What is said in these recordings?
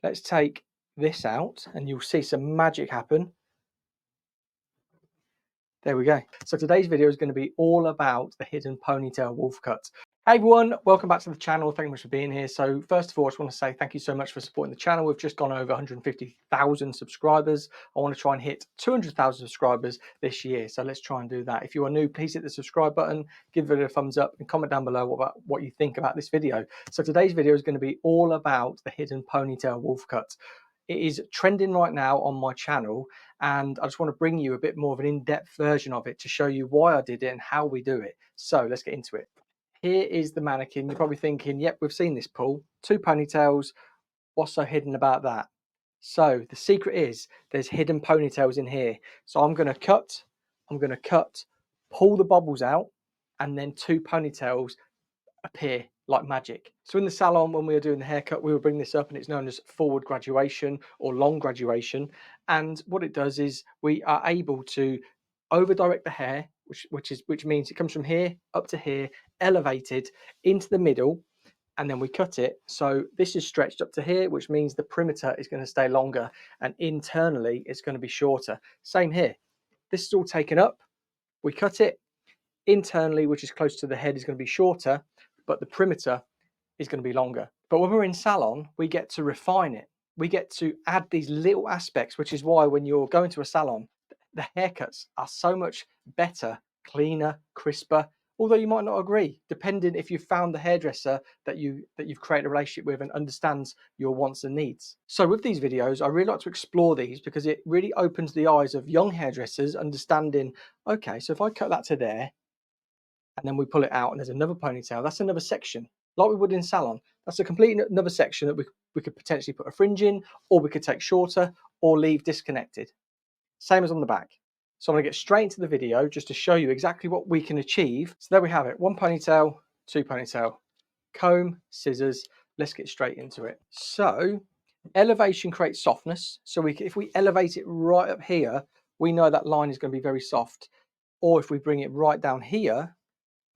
Let's take this out and you'll see some magic happen. There we go. So today's video is going to be all about the hidden ponytail wolf cut. Hey everyone, welcome back to the channel. Thank you much for being here. So first of all, I just want to say thank you so much for supporting the channel. We've just gone over 150,000 subscribers. I want to try and hit 200,000 subscribers this year. So let's try and do that. If you are new, please hit the subscribe button, give it a thumbs up and comment down below what you think about this video. So today's video is going to be all about the hidden ponytail wolf cut. It is trending right now on my channel, and I just want to bring you a bit more of an in-depth version of it to show you why I did it and how we do it. So let's get into it. Here is the mannequin. You're probably thinking, yep, we've seen this, Paul. 2 ponytails. What's so hidden about that? So the secret is there's hidden ponytails in here. So I'm going to cut, pull the bobbles out, and then 2 ponytails appear like magic. So in the salon, when we were doing the haircut, we would bring this up and it's known as forward graduation or long graduation. And what it does is we are able to over direct the hair, which means it comes from here up to here, elevated into the middle, and then we cut it. So this is stretched up to here, which means the perimeter is going to stay longer and internally it's going to be shorter. Same here. This is all taken up. We cut it internally, which is close to the head, is going to be shorter, but the perimeter is going to be longer. But when we're in salon, we get to refine it. We get to add these little aspects, which is why when you're going to a salon, the haircuts are so much better, cleaner, crisper. Although you might not agree, depending if you've found the hairdresser that you've created a relationship with and understands your wants and needs. So with these videos, I really like to explore these because it really opens the eyes of young hairdressers, understanding, okay, so if I cut that to there, and then we pull it out and there's another ponytail, that's another section, like we would in salon. That's a complete another section that we could potentially put a fringe in, or we could take shorter or leave disconnected. Same as on the back. So I'm going to get straight into the video just to show you exactly what we can achieve. So there we have it, 1 ponytail, 2 ponytail, comb, scissors. Let's get straight into it. So elevation creates softness. So if we elevate it right up here, we know that line is going to be very soft. Or if we bring it right down here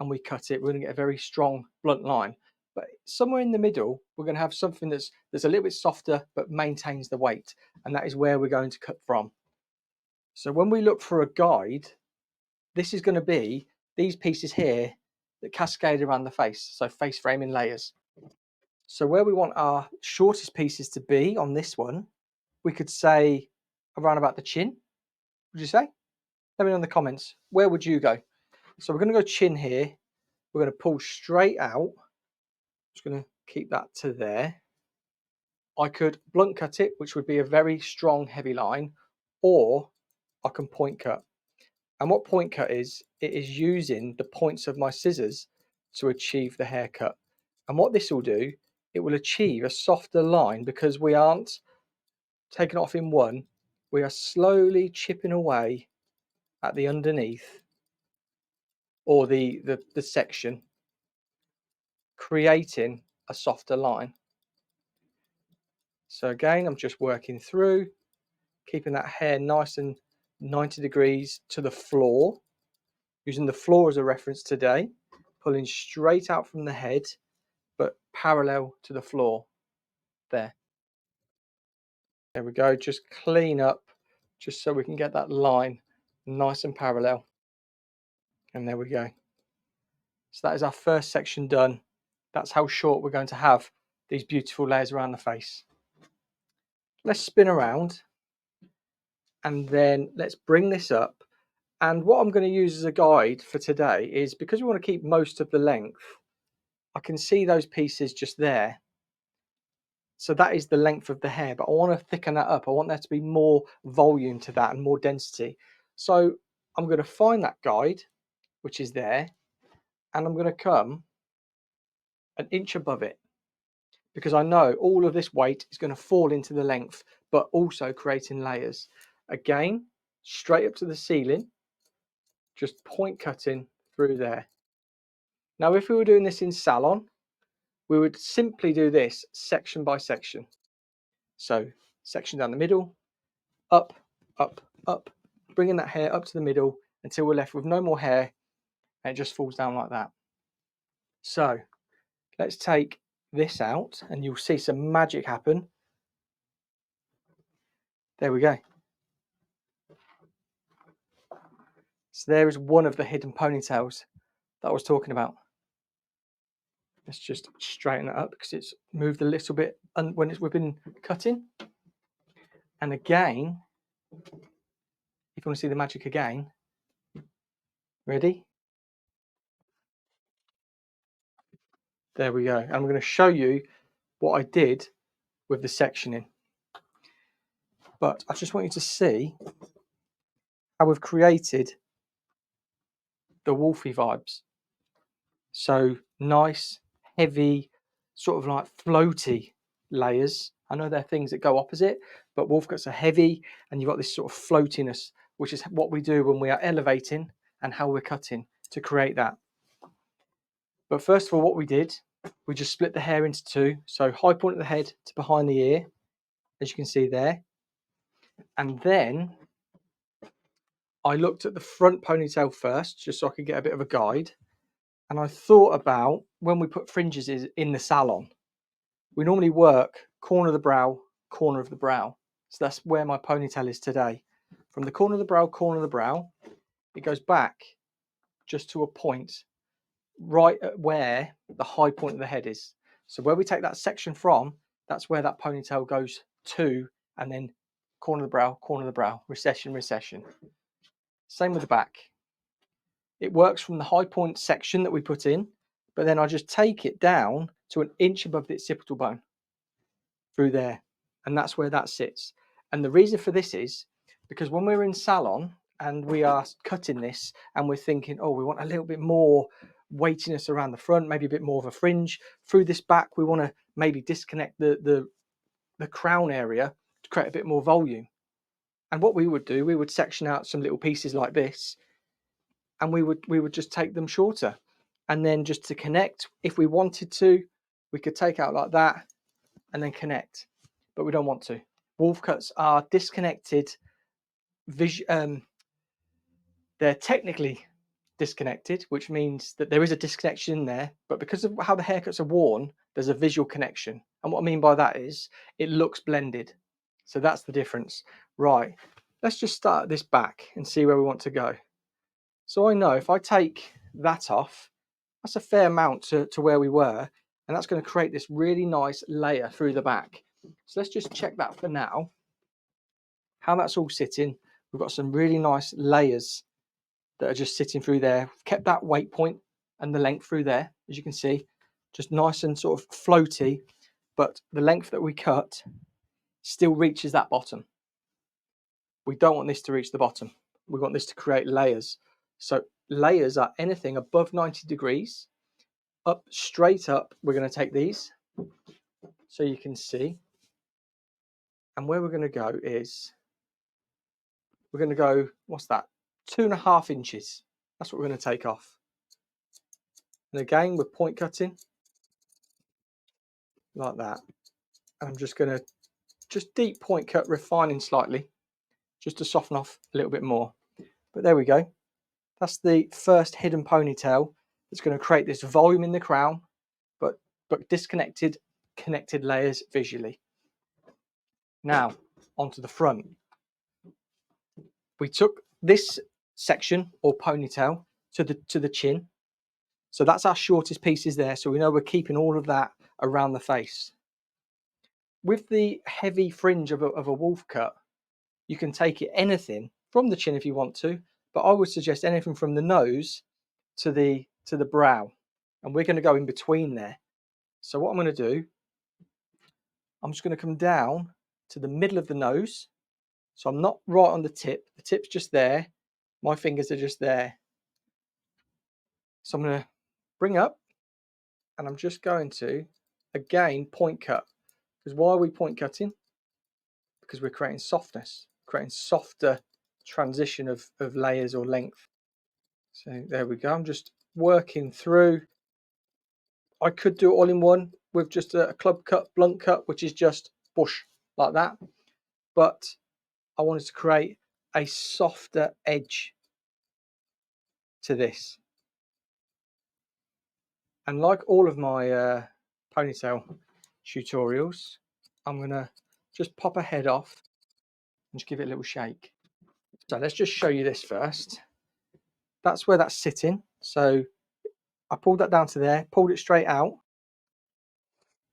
and we cut it, we're going to get a very strong blunt line. But somewhere in the middle, we're going to have something that's a little bit softer but maintains the weight, and that is where we're going to cut from. So when we look for a guide, this is going to be these pieces here that cascade around the face, so face framing layers. So where we want our shortest pieces to be on this one, we could say around about the chin. Would you say? Let me know in the comments. Where would you go? So we're going to go chin here. We're going to pull straight out. Just going to keep that to there. I could blunt cut it, which would be a very strong, heavy line, or I can point cut. And what point cut is, it is using the points of my scissors to achieve the haircut. And what this will do, it will achieve a softer line because we aren't taking off in one. We are slowly chipping away at the underneath or the section, creating a softer line. So again, I'm just working through, keeping that hair nice and 90 degrees to the floor, using the floor as a reference today, pulling straight out from the head, but parallel to the floor. There we go. Just clean up, just so we can get that line nice and parallel. And there we go. So that is our first section done. That's how short we're going to have these beautiful layers around the face. Let's spin around and then let's bring this up. And what I'm going to use as a guide for today is, because we want to keep most of the length, I can see those pieces just there. So that is the length of the hair, but I want to thicken that up. I want there to be more volume to that and more density. So I'm going to find that guide, which is there, and I'm going to come an inch above it, because I know all of this weight is going to fall into the length, but also creating layers. Again, straight up to the ceiling, just point cutting through there. Now, if we were doing this in salon, we would simply do this section by section. So section down the middle, up, up, up, bringing that hair up to the middle until we're left with no more hair, and it just falls down like that. So let's take this out and you'll see some magic happen. There we go. So there is one of the hidden ponytails that I was talking about. Let's just straighten it up because it's moved a little bit when we've been cutting. And again, if you want to see the magic again, ready? There we go. And I'm going to show you what I did with the sectioning. But I just want you to see how we've created the wolfy vibes. So nice, heavy, sort of like floaty layers. I know they're things that go opposite, but wolf cuts are heavy and you've got this sort of floatiness, which is what we do when we are elevating and how we're cutting to create that. But first of all, what we did, we just split the hair into two. So high point of the head to behind the ear, as you can see there. And then I looked at the front ponytail first, just so I could get a bit of a guide. And I thought about when we put fringes in the salon, we normally work corner of the brow, corner of the brow. So that's where my ponytail is today. From the corner of the brow, it goes back just to a point right at where the high point of the head is. So where we take that section from, that's where that ponytail goes to, and then corner of the brow, recession, recession. Same with the back. It works from the high point section that we put in, but then I just take it down to an inch above the occipital bone through there, and that's where that sits. And the reason for this is because when we're in salon and we are cutting this and we're thinking, oh, we want a little bit more weightiness around the front, maybe a bit more of a fringe through this back, we want to maybe disconnect the crown area to create a bit more volume. And what we would do, we would section out some little pieces like this, and we would just take them shorter, and then just to connect, if we wanted to, we could take out like that and then connect, but we don't want to. Wolf cuts are disconnected. They're technically disconnected, which means that there is a disconnection in there, but because of how the haircuts are worn, there's a visual connection. And what I mean by that is it looks blended. So that's the difference. Right, let's just start at this back and see where we want to go. So I know if I take that off, that's a fair amount to where we were, and that's going to create this really nice layer through the back. So let's just check that for now, how that's all sitting. We've got some really nice layers that are just sitting through there. We've kept that weight point and the length through there, as you can see, just nice and sort of floaty, but the length that we cut still reaches that bottom. We don't want this to reach the bottom. We want this to create layers. So layers are anything above 90 degrees. Up, straight up, we're going to take these so you can see. And where we're going to go is, we're going to go, what's that? 2.5 inches. That's what we're going to take off. And again, we're point cutting like that. And I'm just going to deep point cut, refining slightly, just to soften off a little bit more. But there we go. That's the first hidden ponytail that's going to create this volume in the crown, but disconnected, connected layers visually. Now, onto the front. We took this section or ponytail to the chin. So that's our shortest pieces there. So we know we're keeping all of that around the face. With the heavy fringe of a wolf cut, you can take it anything from the chin if you want to, but I would suggest anything from the nose to the brow. And we're going to go in between there. So what I'm going to do, I'm just going to come down to the middle of the nose. So I'm not right on the tip. The tip's just there. My fingers are just there. So I'm going to bring up, and I'm just going to, again, point cut. Because why are we point cutting? Because we're creating softness, creating softer transition of layers or length. So there we go. I'm just working through. I could do it all in one with just a club cut, blunt cut, which is just bush like that. But I wanted to create a softer edge to this. And like all of my ponytail tutorials, I'm going to just pop a head off and just give it a little shake. So let's just show you this first. That's where that's sitting. So I pulled that down to there, pulled it straight out.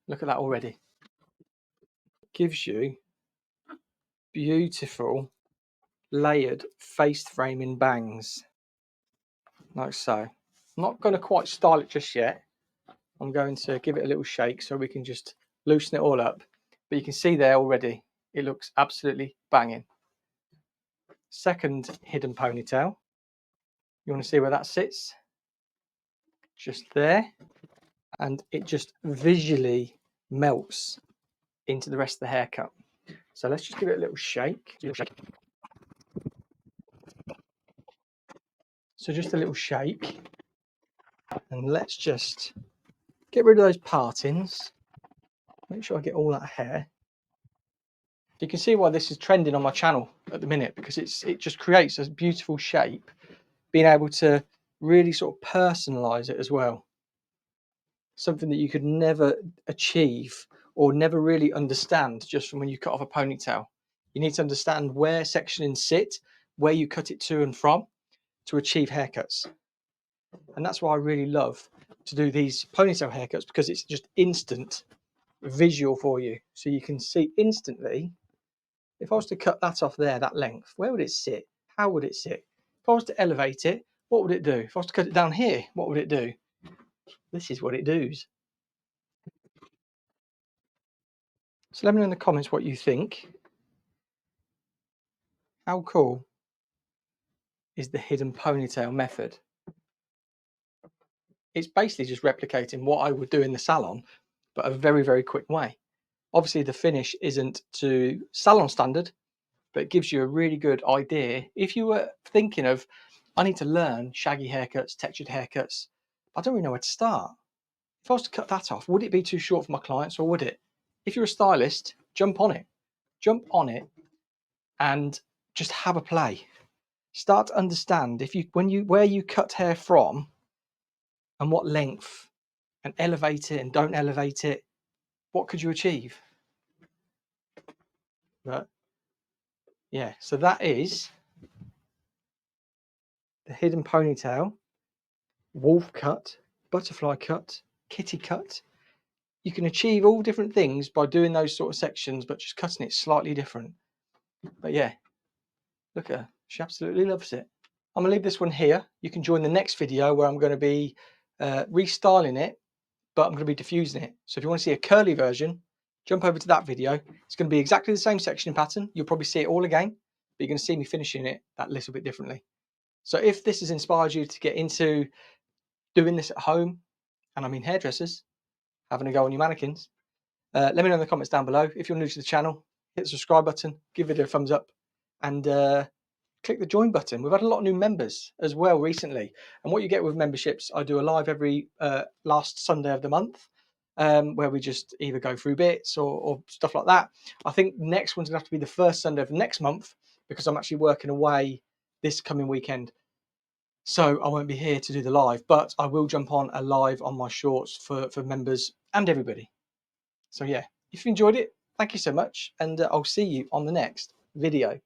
Look at that already. Gives you beautiful layered face framing bangs, like so. I'm not going to quite style it just yet. I'm going to give it a little shake so we can just loosen it all up. But you can see there already, it looks absolutely banging. Second hidden ponytail. You want to see where that sits? Just there. And it just visually melts into the rest of the haircut. So let's just give it a little shake. So just a little shake. And let's just get rid of those partings. Make sure I get all that hair. You can see why this is trending on my channel at the minute, because it just creates a beautiful shape, being able to really sort of personalize it as well. Something that you could never achieve or never really understand just from when you cut off a ponytail. You need to understand where sectioning sit, where you cut it to and from to achieve haircuts. And that's why I really love to do these ponytail haircuts, because it's just instant visual for you. So you can see instantly, if I was to cut that off there, that length, where would it sit? How would it sit? If I was to elevate it, what would it do? If I was to cut it down here, what would it do? This is what it does. So let me know in the comments what you think. How cool is the hidden ponytail method? It's basically just replicating what I would do in the salon, but a very, very quick way. Obviously, the finish isn't to salon standard, but it gives you a really good idea. If you were thinking of, I need to learn shaggy haircuts, textured haircuts, I don't really know where to start. If I was to cut that off, would it be too short for my clients, or would it? If you're a stylist, jump on it. Jump on it and just have a play. Start to understand where you cut hair from and what length, and elevate it and don't elevate it. What could you achieve? But yeah, so that is the hidden ponytail, wolf cut, butterfly cut, kitty cut. You can achieve all different things by doing those sort of sections, but just cutting it slightly different. But yeah, look at her. She absolutely loves it. I'm going to leave this one here. You can join the next video where I'm going to be restyling it, but I'm going to be diffusing it. So if you want to see a curly version, jump over to that video. It's going to be exactly the same section pattern. You'll probably see it all again, but you're going to see me finishing it that little bit differently. So if this has inspired you to get into doing this at home, and I mean hairdressers, having a go on your mannequins, let me know in the comments down below. If you're new to the channel, hit the subscribe button, give it a thumbs up, and click the join button. We've had a lot of new members as well recently. And what you get with memberships, I do a live every last Sunday of the month, where we just either go through bits or stuff like that. I think next one's gonna have to be the first Sunday of next month, because I'm actually working away this coming weekend. So I won't be here to do the live, but I will jump on a live on my shorts for members and everybody. So yeah, if you enjoyed it, thank you so much, and I'll see you on the next video.